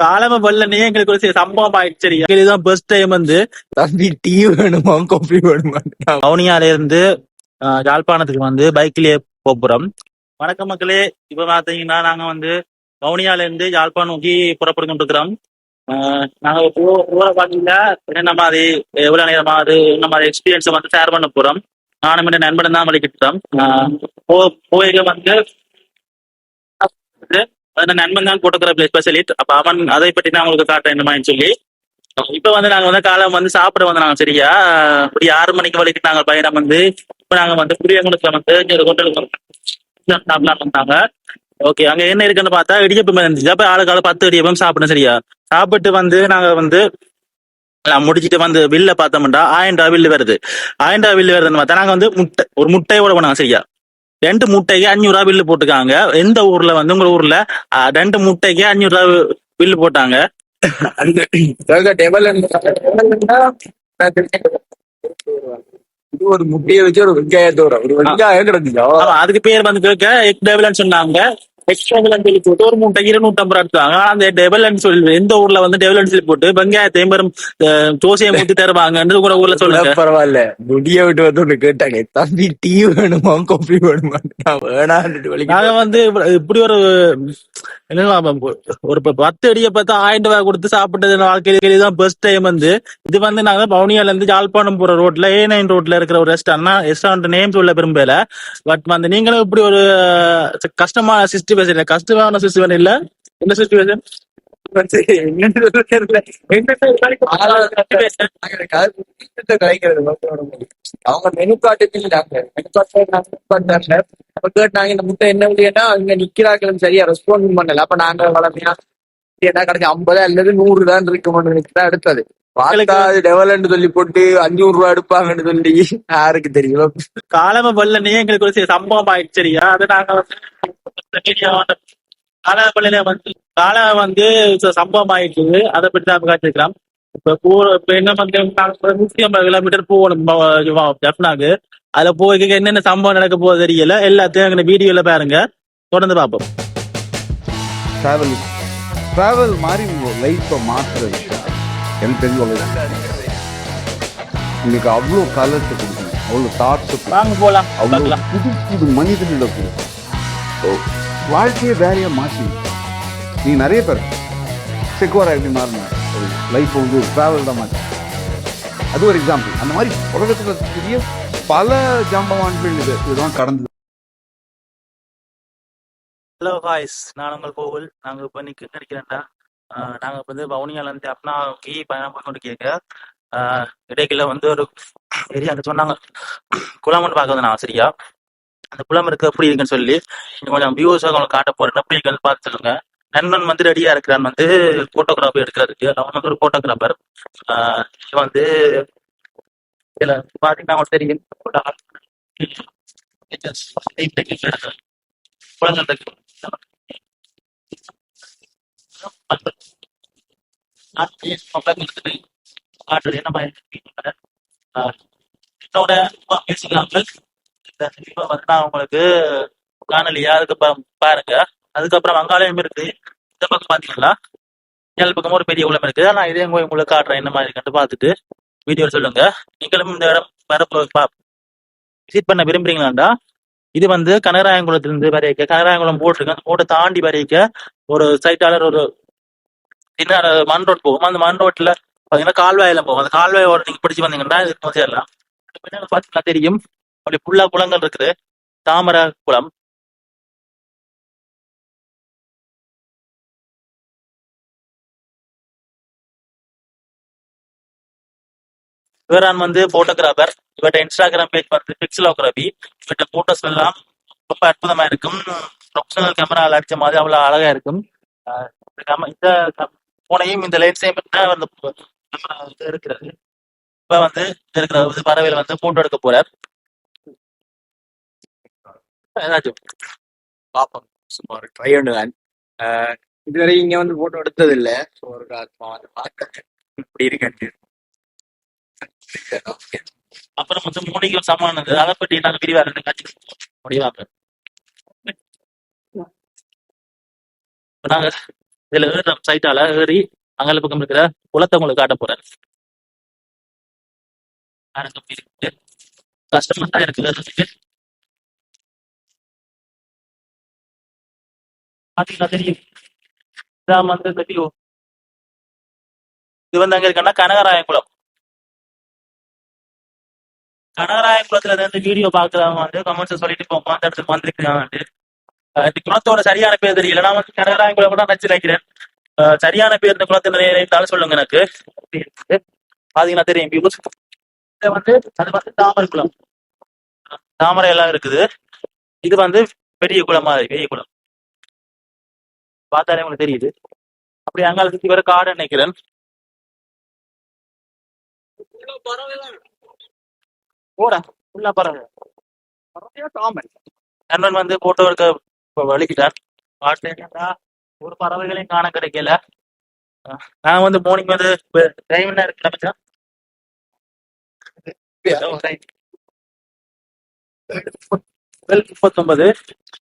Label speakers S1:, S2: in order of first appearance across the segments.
S1: காலம வெள்ளனே எங்களுக்கு ஒரு சம்பவம் ஆயிடுச்சு. சரியா? இதுதான் பெஸ்ட் டைம் வந்து
S2: தம்பி டீ வேணுமா காஃபி வேணுமா?
S1: வவுனியால இருந்து யாழ்ப்பாணத்துக்கு வந்து பைக்லயே போறோம். வணக்கம் மக்களே. இப்ப பாத்தீங்கன்னா நாங்க வந்து வவுனியால இருந்து யாழ்ப்பாணம் நோக்கி புறப்பட்டு கொண்டிருக்கிறோம். நாங்க போற பாத்தீங்கன்னா என்ன மாதிரி எவ்வளவு நேரமாவது என்ன மாதிரி எக்ஸ்பீரியன்ஸை வந்து ஷேர் பண்ண போறோம். நானும் இந்த நண்பன் தான் வலிக்கிட்டோம். போயில வந்து அந்த நண்பன் தான் போட்டோகிராஃபி ஸ்பெஷலிஸ்ட். அப்ப அவன் அதை பற்றி நான் உங்களுக்கு காட்டுறேன் என்ன மாதிரி சொல்லி. இப்ப வந்து நாங்க வந்து காலம் வந்து சாப்பிட வந்து நாங்க சரியா இப்படி 6 மணிக்கு வரைக்கும் நாங்க பயணம் வந்து இப்ப நாங்க வந்து புளியங்குளத்துல வந்து ஒரு ஹோட்டலுக்கு சாப்பிடலாம் வந்தாங்க. ஓகே, அங்க என்ன இருக்குன்னு பார்த்தா இடியப்பம் இருந்துச்சு. அப்ப ஆளுக்கால 10 இடியப்பம் சாப்பிடணும். சரியா? சாப்பிட்டு வந்து நாங்க வந்து முடிச்சிட்டு வந்து பில்ல பார்த்தோம்டா 1000 பில்லு வருது. 1000 பில்லு வருதுன்னு பார்த்தா நாங்க வந்து ஒரு முட்டையோட போனாங்க. சரியா? 2 முட்டைக்கு 500 பில்லு போட்டுக்காங்க. எந்த ஊர்ல வந்து உங்க ஊர்ல 2 முட்டைக்கு 500 பில்லு போட்டாங்க.
S2: இது ஒரு முட்டையை வச்சு ஒரு வெங்காயத்தோட ஒரு வெங்காயம் கிடந்துச்சா?
S1: அதுக்கு பேர் வந்து கேட்க எக் டேபிள்னு சொன்னாங்க. எக்ஸ்ட்ரா சொல்லி போட்டு ஒரு முட்டைக்கு 250 எடுத்தாங்க. ஆனா அந்த டெவலன் சொல்லி எந்த ஊர்ல வந்து டெவலன் சொல்லி போட்டு வெங்காயத்தையும் பெரும் தோசையை ஊத்தி தருவாங்கன்னு உங்க ஊர்ல சொல்லுங்க.
S2: பரவாயில்ல, முடிய விட்டு வந்து ஒண்ணு கேட்டாங்க, தம்பி டீ வேணுமா காஃபி வேணுமா?
S1: நாங்க வந்து இப்படி ஒரு என்ன ஒரு 10 அடியை பார்த்து 1000 கொடுத்து சாப்பிட்டது வாழ்க்கையில பெஸ்ட் டைம் வந்து. இது வந்து நாங்க வவுனியால இருந்து யாழ்ப்பாணம் போற ரோட்ல A9 ரோட்ல இருக்கிற ஒரு ரெஸ்டாரண்ட் நேம் சொல்ல விரும்பல. பட் வந்து நீங்களும் இப்படி ஒரு கஷ்டமான சிச்சுவேஷன் இல்ல. என்ன சிச்சுவேஷன்
S2: அவங்க மெனு காட்டுக்கு கேட்டாங்க இந்த முட்டை என்ன விலையா, இங்க நிக்கிறாங்களும் சரியா ரெஸ்பான்ஸ் பண்ணல. அப்ப நாங்க வளமையா என்ன கிடைச்சா 50 அல்லது 100 தான் இருக்கும்னு எடுத்தது. டெவலண்ட் சொல்லி போட்டு 500 எடுப்பாங்கன்னு சொல்லி யாருக்கு தெரியும்.
S1: காலம வெள்ளனே எங்களுக்கு ஒரு சம்பவம் ஆயிடுச்சு. சரியா? அது நாங்க வந்து காலப்பள்ளியில வந்து வந்து சம்பவம் ஆயிடுச்சு. அதை பற்றி தான் காட்டிருக்கலாம். இப்ப என்ன வந்து 150 கிலோமீட்டர் போகணும் ஜப்னாக்கு. அதுல போய் என்னென்ன சம்பவம் நடக்க போகுது தெரியல. எல்லாத்தையும் வீடியோல பாருங்க, தொடர்ந்து பார்ப்போம்.
S3: டிராவல் மாதிரி உங்க லைஃப்பை மாற்றுற விஷயம் எனக்கு தெரிஞ்ச உங்களுக்கு அவ்வளோ கலர்ஸ் கொடுக்கணும், அவ்வளோ தாட்ஸ்
S1: வாங்க போலாம்.
S3: அவ்வளோ புது புது மனிதர்களை கொடுக்கும். வாழ்க்கையை வேறையா மாற்றி நீ நிறைய பேர் செக்குவாரா எப்படி மாறின ஒரு லைஃப் வந்து ஒரு டிராவல் தான் மாற்றி. அது ஒரு எக்ஸாம்பிள். அந்த மாதிரி உலகத்தில் பெரிய பல ஜாம்பவான்கள் இதுதான் கடந்தது.
S1: ஹலோ காய்ஸ், நான் உங்கள் கோவில். நாங்க இப்ப நினைக்கிறேன்டா நாங்க வந்து வவுனியால இருந்து அப்னாவுக்கு பயணம் போய் கொண்டு கேட்க இடைக்கில வந்து ஒரு ஏரியா சொன்னாங்க குளம் ஒன்று பார்க்க வந்து நான். சரியா? அந்த குளம் இருக்கு எப்படி இருக்குன்னு சொல்லி கொஞ்சம் வியூஸ் அவங்க காட்ட போறேன். எப்படி இருக்குன்னு பார்த்து சொல்லுங்க. நண்பன் வந்து ரெடியா இருக்கிறான் வந்து போட்டோகிராஃபி எடுக்கிறதுக்கு. அவன் வந்து ஒரு போட்டோகிராஃபர். வந்து இதுல பாத்தீங்கன்னா அவங்களுக்கு தெரியும் உங்களுக்கு காணொலியா அதுக்கு பாருங்க. அதுக்கப்புறம் அங்காலயம் இருக்கு. இந்த பக்கம் பாத்தீங்களா ஏழு பக்கம் ஒரு பெரிய குளம் இருக்கு. நான் இதே உங்களுக்கு காட்டுறேன் என்ன மாதிரி இருக்குன்னு பார்த்துட்டு வீடியோ சொல்லுங்க. நீங்களும் இந்த இடம் விசிட் பண்ண விரும்புறீங்களாண்டா இது வந்து கனகராயங்குளத்திலிருந்து வரைக்க கனகராயங்குளம் போட்டிருக்கு. அந்த போட்டை தாண்டி வரைக்க ஒரு சைட்டாளர் ஒரு சின்ன மண் ரோட் போகும். அந்த மண் ரோட்ல பாத்தீங்கன்னா கால்வாயில போகும். அந்த கால்வாயோட நீங்க பிடிச்சி வந்தீங்கன்னா இது சேரலாம். பாத்தீங்கன்னா தெரியும் அப்படி ஃபுல்லா குளங்கள் இருக்குது. தாமரை குளம். இவரான் வந்து போட்டோகிராஃபர். இவர்கிட்ட இன்ஸ்டாகிராம் பேஜ் வந்து பிக்சலோகிராஃபி. இவர்கிட்ட போட்டோஸ் எல்லாம் ரொம்ப அற்புதமா இருக்கும். ப்ரொஃபஷனல் கேமரால அடிச்ச மாதிரி அவ்வளவு அழகா இருக்கும். இந்த போனையும் இந்த லைட்ஸையும் இருக்கிறது. இப்ப வந்து இருக்கிற பறவையில வந்து போட்டோ எடுக்க போறார். ஏதாச்சும்
S2: பாப்போம், சும்மா ஒரு ட்ரை பண்ணுவேன். இதுவரை இங்க வந்து போட்டோ எடுத்தது இல்லை. ஸோ ஒரு பார்க்க இப்படி இருக்கு.
S1: அப்புறம் வந்து மூலிகை சமானது அதை பற்றி நாங்கள் விரிவா ரெண்டு காட்சி முடிவாங்க. நாங்க இதுல ஏறுற சைட்டால ஏறி அங்கால பக்கம் இருக்கிற குளத்தை உங்களுக்கு காட்ட போறேன். பாருங்க எப்படி இருக்கு. கஷ்டமா தான் இருக்கு ஏறுறதுக்கு. பாத்தீங்கன்னா தெரியும். இதான் வந்து தெரியும். இது வந்து அங்க இருக்குன்னா கனகராயன் குளம். கனகராயன் குளத்துல இருந்து வீடியோ பாக்குறவங்க வந்து கமெண்ட்ஸ் சொல்லிட்டு போங்க அந்த இடத்துக்கு வந்திருக்காங்க. இந்த குளத்தோட சரியான பேர் தெரியல. நான் வந்து கனகராயன் குளம் கூட வச்சு நினைக்கிறேன். சரியான பேர் இந்த குளத்துல இருந்தாலும் சொல்லுங்க எனக்கு. பாத்தீங்கன்னா தெரியும் வியூஸ். இது வந்து அது வந்து தாமரை குளம். தாமரை எல்லாம் இருக்குது. இது வந்து பெரிய குளம் மாதிரி பெரிய குளம். பார்த்தாலே உங்களுக்கு தெரியுது. அப்படி அங்கால சுத்தி வர காடு நினைக்கிறேன். போடா ஃபுல்லா பறவை. நண்பன் வந்து போட்டோ எடுக்க வலிக்கிட்டார். பாட்டு என்னடா ஒரு பறவைகளையும் காண கிடைக்கல. நான் வந்து மார்னிங் வந்து டைம் என்ன இருக்கு மச்சான்? 12:39.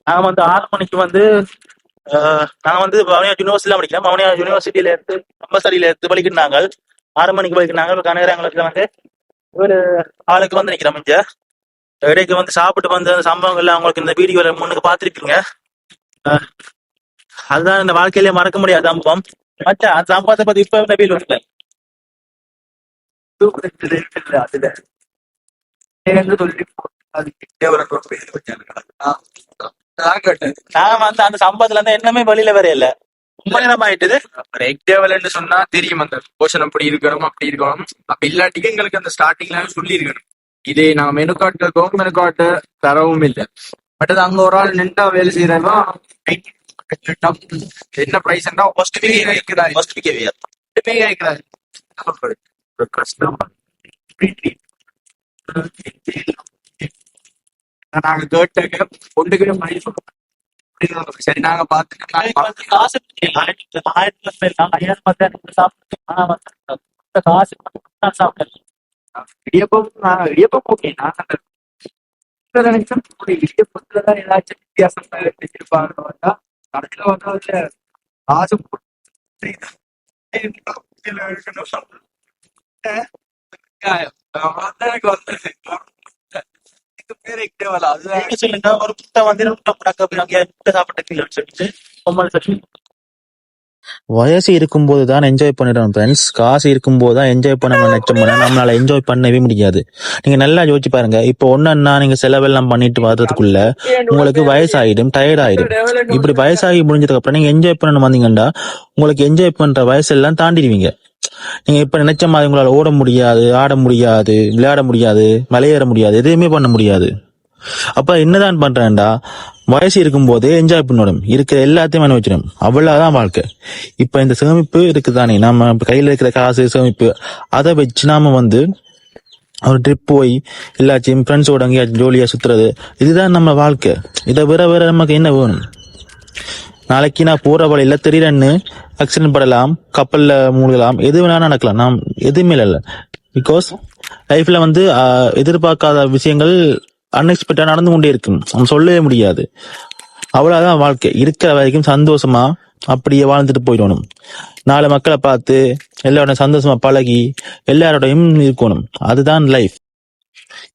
S1: நாங்க வந்து 6 மணிக்கு வந்து நாங்க வந்து வவுனியா யூனிவர்சிட்டியில படிக்கிறோம். வவுனியா யூனிவர்சிட்டியில இருந்து கம்பல்சரியில எடுத்து படிக்கிறாங்க. 6 மணிக்கு படிக்கிறாங்க. கனகராயங்குளத்துல வந்து ஒரு ஆளுக்கு வந்து நிக்கிறோம். இங்க இடைக்கு வந்து சாப்பிட்டு வந்து அந்த சம்பவங்கள்ல அவங்களுக்கு இந்த வீடியோல முன்னுக்கு பார்த்துருப்பீங்க. அதுதான் இந்த வாழ்க்கையிலேயே மறக்க முடியாத சம்பவம். மச்சா அந்த சம்பவத்தை பத்தி இப்ப இந்த வீடு வரல. அதுல நான் வந்து அந்த சம்பவத்துல இருந்து என்னமே வெளியில வரையில ரொம்ப நேரம் ஆயிட்டுது.
S2: ரெக்டேவல்னு சொன்னா தெரியும் அந்த போர்ஷன் அப்படி இருக்கணும் அப்படி இருக்கணும். அப்ப இல்லாட்டிக்கு எங்களுக்கு அந்த ஸ்டார்டிங்ல சொல்லி இருக்கணும். இதே நான் மெனு காட்டு தரவும் இல்லை. பட் அது அங்க ஒரு ஆள் நின்றா வேலை செய்யறா என்ன பிரைஸ் கஷ்டம். நாங்க கேட்ட ஒன்றுக்கு சரி நாங்க பாத்துட்டு
S1: காசு 1000 சாப்பிட்டு ஆனா வந்து காசு சாப்பிட்டேன்.
S2: இடியப்பம் ஓகே. நான் நினைச்சேன் இடியப்பத்துலதான் ஏதாச்சும் வித்தியாசம் செஞ்சிருப்பாங்க. வந்தா கடைசியில வந்தா அதுல காசு எனக்கு வந்து பேர் எக்டேவல். அதுதான்
S1: சொல்லுங்க ஒரு புட்டை வந்து முட்டை சாப்பிட்டு சொல்லிட்டு பொம்மல் சொல்லி
S4: வயசு இருக்கும்போது தான் என்ஜாய் பண்ணிடணும் ஃப்ரெண்ட்ஸ். காசு இருக்கும்போது தான் என்ஜாய் பண்ண நினைச்சோம்னா நம்மளால என்ஜாய் பண்ணவே முடியாது. நீங்க நல்லா யோசிச்சு பாருங்க. இப்போ ஒன்னா நீங்க செலவெல்லாம் பண்ணிட்டு வர்றதுக்குள்ள உங்களுக்கு வயசாயிடும், டயர்ட் ஆயிடும். இப்படி வயசாகி முடிஞ்சதுக்கு அப்புறம் நீங்க என்ஜாய் பண்ணணும் வந்தீங்கன்னா உங்களுக்கு என்ஜாய் பண்ற வயசெல்லாம் தாண்டிடுவீங்க. நீங்க இப்ப நினைச்ச மாதிரி உங்களால ஓட முடியாது, ஆட முடியாது, விளையாட முடியாது, மலையேற முடியாது, எதுவுமே பண்ண முடியாது. அப்ப என்னதான் பண்றேன்டா, வயசு இருக்கும் போதே என்ஜாய் பண்ணணும், இருக்கிற எல்லாத்தையும் அனுபவிச்சிடும். அவ்வளவுதான் வாழ்க்கை. இப்ப இந்த சேமிப்பு இருக்குதானே, நம்ம கையில இருக்கிற காசு சேமிப்பு, அதை வச்சு நாம வந்து ஒரு ட்ரிப் போய் எல்லாத்தையும் ஃப்ரெண்ட்ஸோட அங்கேயாச்சும் ஜோலியா சுத்துறது, இதுதான் நம்ம வாழ்க்கை. இதை வேற நமக்கு என்ன வேணும்? நாளைக்கு நான் போற வழியில திடீரென்னு ஆக்சிடென்ட் படலாம், கப்பல்ல மூழ்கலாம், எது வேணாலும் நடக்கலாம். நாம் எதுவுமே இல்லை. பிகாஸ் லைஃப்ல வந்து எதிர்பார்க்காத விஷயங்கள் அன்எக்ஸ்பெக்டா நடந்து கொண்டே இருக்கும். நம்ம சொல்லவே முடியாது. அவ்வளவுதான் வாழ்க்கை. இருக்கிற வரைக்கும் சந்தோஷமா அப்படியே வாழ்ந்துட்டு போயிடணும். 4 மக்களை பார்த்து எல்லாரோட சந்தோஷமா பழகி எல்லாரோடையும் இருக்கணும். அதுதான் லைஃப்.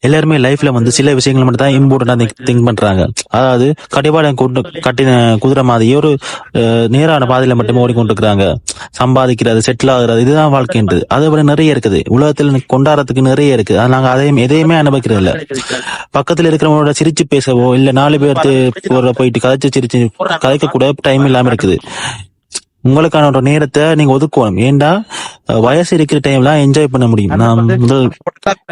S4: எல்லாருமே லைஃப்ல வந்து சில விஷயங்கள் மட்டும் தான் இம்பார்ட்டன்டா திங்க் பண்றாங்க. அதாவது கடிவாளம் கட்டின குதிரை மாதிரி ஒரு நேரான பாதையில மட்டுமே ஓடிக்கொண்டிருக்கிறாங்க. சம்பாதிக்கிறது, செட்டில் ஆகுறது, இதுதான் வாழ்க்கைன்றது. அதை விட நிறைய இருக்குது உலகத்துல, கொண்டாடுறதுக்கு நிறைய இருக்கு. அது நாங்க எதையுமே அனுபவிக்கிறது இல்ல. பக்கத்துல இருக்கிறவங்களோட சிரிச்சு பேசவோ இல்ல 4 பேர்த்து போயிட்டு கதைச்சு சிரிச்சு கதைக்க கூட டைம் இல்லாம இருக்குது. உங்களுக்கான ஒரு நேரத்தை நீங்க ஒதுக்கணும். ஏண்டா வயசு இருக்கிற டைம்ல என்ஜாய் பண்ண முடியும். நான் முதல்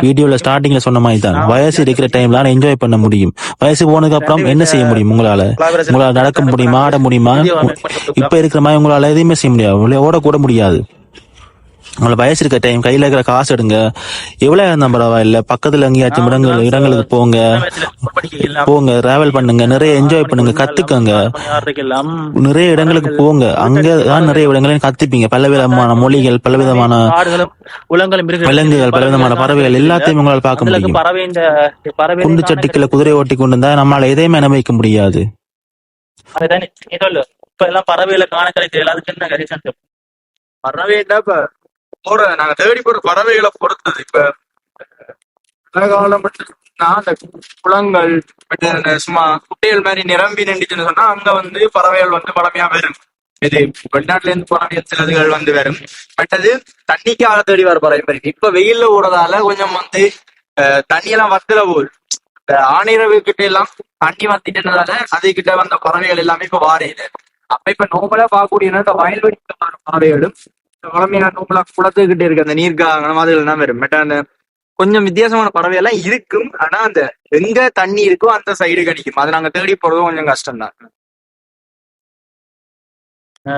S4: வீடியோல ஸ்டார்டிங்ல சொன்ன மாதிரி தான், வயசு இருக்கிற டைம்ல என்ஜாய் பண்ண முடியும். வயசு போனதுக்கு அப்புறம் என்ன செய்ய முடியும்? உங்களால நடக்க முடியுமா, ஆட முடியுமா? இப்ப இருக்கிற மாதிரி உங்களால எதையுமே செய்ய முடியாது, ஓடக்கூட முடியாது. உங்களை வயசு இருக்க டைம், கையில இருக்கிற காசு எடுங்க. எவ்வளவு இருந்தா பரவாயில்ல, பக்கத்துல எங்கேயாச்சும் இடங்களுக்கு போங்க, டிராவல் பண்ணுங்க, நிறைய என்ஜாய் பண்ணுங்க, கத்துக்கங்க. நிறைய இடங்களுக்கு போங்க, அங்கதான் நிறைய இடங்களை கத்துப்பீங்க. பலவிதமான மொழிகள், பலவிதமான விலங்குகள், பலவிதமான பறவைகள் எல்லாத்தையும் உங்களால் பார்க்க முடியும். குண்டு சட்டிக்குள்ள குதிரை ஓட்டி கொண்டு இருந்தா நம்மளால எதையுமே அனுபவிக்க முடியாது.
S1: இப்ப எல்லாம் பறவைகளை காண கிடைக்கல, அதுக்கு என்ன ரீசன்?
S2: பறவைன்னா இப்ப நாங்க தேடி போற பறவைகளை பொறுத்தது. இப்ப மழை காலம் மட்டும்னா அந்த குளங்கள் மற்ற சும்மா குட்டைகள் மாதிரி நிரம்பி நின்றுச்சுன்னு சொன்னா அங்க வந்து பறவைகள் வந்து பழமையா வரும். இது வெளிநாட்டுல இருந்து பறவை சிலதுகள் வந்து வரும். மற்றது தண்ணிக்காக தேடி வர பறவை இருக்கு. இப்ப வெயில்ல ஓடுறதால கொஞ்சம் வந்து தண்ணியெல்லாம் வத்துல போகுது. இந்த ஆணிரவு கிட்ட எல்லாம் தண்ணி வத்திட்டதால அதுகிட்ட வந்த பறவைகள் எல்லாமே இப்ப வாரையில. அப்ப இப்ப நோம்பலா பார்க்கக்கூடிய இந்த வயல்வெளிக்கு வர பறவைகளும் பழமையான நோம்பலா குளத்துக்கிட்ட இருக்கு அந்த நீர்க்காக மாதிரி எல்லாம் வரும். பட் அந்த கொஞ்சம் வித்தியாசமான பறவை எல்லாம் இருக்கும். ஆனா அந்த எங்க தண்ணி இருக்கோ அந்த சைடு கிடைக்கும். அது நாங்க தேடி போறதும் கொஞ்சம் கஷ்டம் தான்.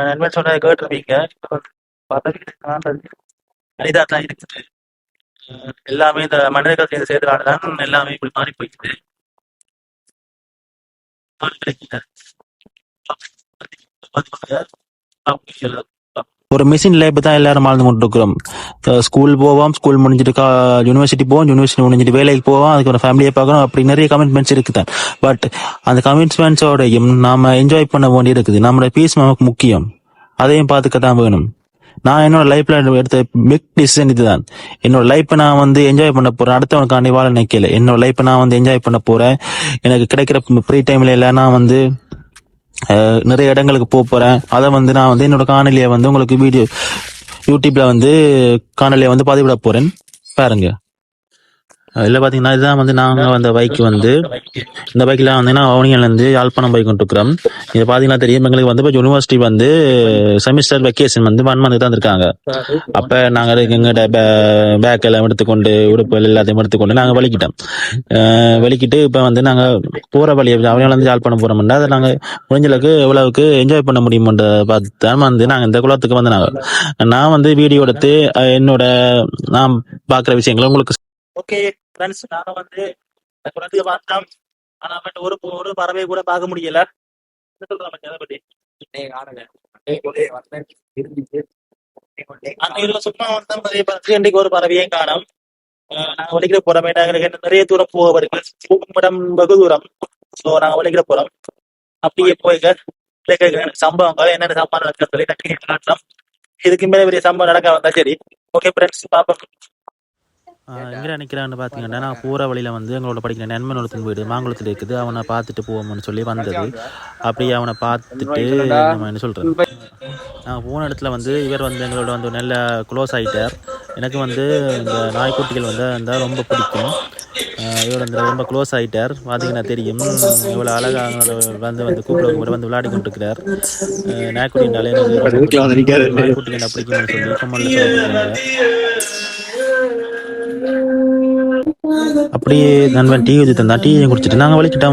S1: நண்பன் சொன்னதை கேட்டிருப்பீங்க. பறவைகளை காண்றது அரிதா தான் இருக்குது. எல்லாமே இந்த மனிதர்கள் சேர்ந்தனாலதான் எல்லாமே இப்படி மாறி போயிடுது.
S4: ஒரு மிஷின் லைஃப் தான் எல்லாரும் வாழ்ந்து கொண்டு இருக்கிறோம். ஸ்கூல் போவோம், ஸ்கூல் முடிஞ்சிட்டு யூனிவர்சிட்டி போவோம், யூனிவர்சிட்டி முடிஞ்சிட்டு வேலைக்கு போவோம், அதுக்கு ஒரு ஃபேமிலியை பார்க்கணும், அப்படி நிறைய கமிட்மெண்ட்ஸ் இருக்குதான். பட் அந்த கமிட்மெண்ட்ஸோடையும் நாம என்ஜாய் பண்ண வேண்டி இருக்குது. நம்மளோட பீஸ் நமக்கு முக்கியம், அதையும் பார்த்துக்க தான் வேணும். நான் என்னோட லைஃப்ல எடுத்த பிக் டிசிஷன் இதுதான். என்னோட லைஃப்பை நான் வந்து என்ஜாய் பண்ண போறேன். அடுத்தவனுக்காண்டி வாழ நினைக்கல. என்னோட லைஃப்பை நான் வந்து என்ஜாய் பண்ண போறேன். எனக்கு கிடைக்கிற ஃப்ரீ டைம்ல எல்லாம் நான் வந்து நிறைய இடங்களுக்கு போறேன். அதை வந்து நான் வந்து என்னோட காணொலியை வந்து உங்களுக்கு வீடியோ யூடியூப்ல வந்து காணொலியை வந்து பதிவிட போறேன், பாருங்க. இல்லை பார்த்தீங்கன்னா இதுதான் வந்து நாங்கள் வந்த பைக் வந்து இந்த பைக்கில் வந்தீங்கன்னா வவுனியாலேருந்து யாழ்ப்பாணம் பைக் கொண்டுருக்கிறோம். இது பார்த்தீங்கன்னா தெரியும், எங்களுக்கு வந்து இப்போ யூனிவர்சிட்டி வந்து செமிஸ்டர் வெக்கேஷன் வந்து 1 மந்த் தான் இருக்காங்க. அப்போ நாங்கள் எங்கள்கிட்ட பேக் எல்லாம் எடுத்துக்கொண்டு உடுப்புகள் எல்லாத்தையும் எடுத்துக்கொண்டு நாங்கள் வலிக்கிட்டு இப்போ வந்து நாங்கள் போகிற வழி வவுனியாலேருந்து யாழ்ப்பாணம் போகிறோம்னா அதை நாங்கள் முடிஞ்சளவுக்கு எவ்வளவுக்கு என்ஜாய் பண்ண முடியுமென்ற பார்த்து தான் வந்து நாங்கள் இந்த குளத்துக்கு வந்து நான் வந்து வீடியோ எடுத்து என்னோட நான் பார்க்குற விஷயங்களை உங்களுக்கு.
S1: ஓகே ஃப்ரெண்ட்ஸ், நாங்க வந்து குளத்துக்கு பார்த்தோம். ஆனா பட் ஒரு பறவையை கூட பார்க்க முடியல. என்ன சொல்றாங்க அதை பத்தி? அந்த இதுல சும்மா வந்த பறவையை பார்த்து இன்றைக்கு ஒரு பறவையே காணோம். நாங்க வலிக்கிற போறோம். நிறைய தூரம் போக இருக்கு, பூக்குமிடம் வெகு தூரம். ஸோ நாங்க வலிக்கிற போறோம். அப்படியே போய்க்க சம்பவங்கள் என்னென்ன சம்பவம் நடக்க சொல்லி காட்டுறோம். இதுக்கு மேலே பெரிய சம்பவம் நடக்க வந்தா சரி. ஓகே ஃப்ரெண்ட்ஸ், பார்ப்போம்.
S4: எங்கே நிற்கிறான்னு பார்த்தீங்கன்னா, நான் போகிற வழியில் வந்து எங்களோட படிக்கிற நண்பன் ஒருத்தன் வீடு மாங்குளத்தில் இருக்குது. அவனை பார்த்துட்டு போவோம்னு சொல்லி வந்தது. அப்படியே அவனை பார்த்துட்டு நம்ம என்ன சொல்கிறேன், நாங்கள் போன இடத்துல வந்து இவர் வந்து எங்களோட வந்து நல்ல க்ளோஸ் ஆகிட்டார். எனக்கு வந்து இந்த நாய்க்குட்டிகள் வந்து இருந்தால் ரொம்ப பிடிக்கும். இவர் வந்து ரொம்ப க்ளோஸ் ஆகிட்டார். பார்த்தீங்கன்னா தெரியும், இவ்வளோ அழகாக வந்து கூப்பிட வந்து விளையாடி கொண்டிருக்கிறார். நாய்க்குட்டினாலே எனக்கு நாய்க்குட்டிகள் பிடிக்கும்னு சொல்லி கம்மலில் சொல்லியிருக்காங்க. அப்படியே நண்பன் டீ ஊற்றி தந்தான். டீயை குடிச்சிட்டு நாங்கள் வலிக்கிட்டோம்.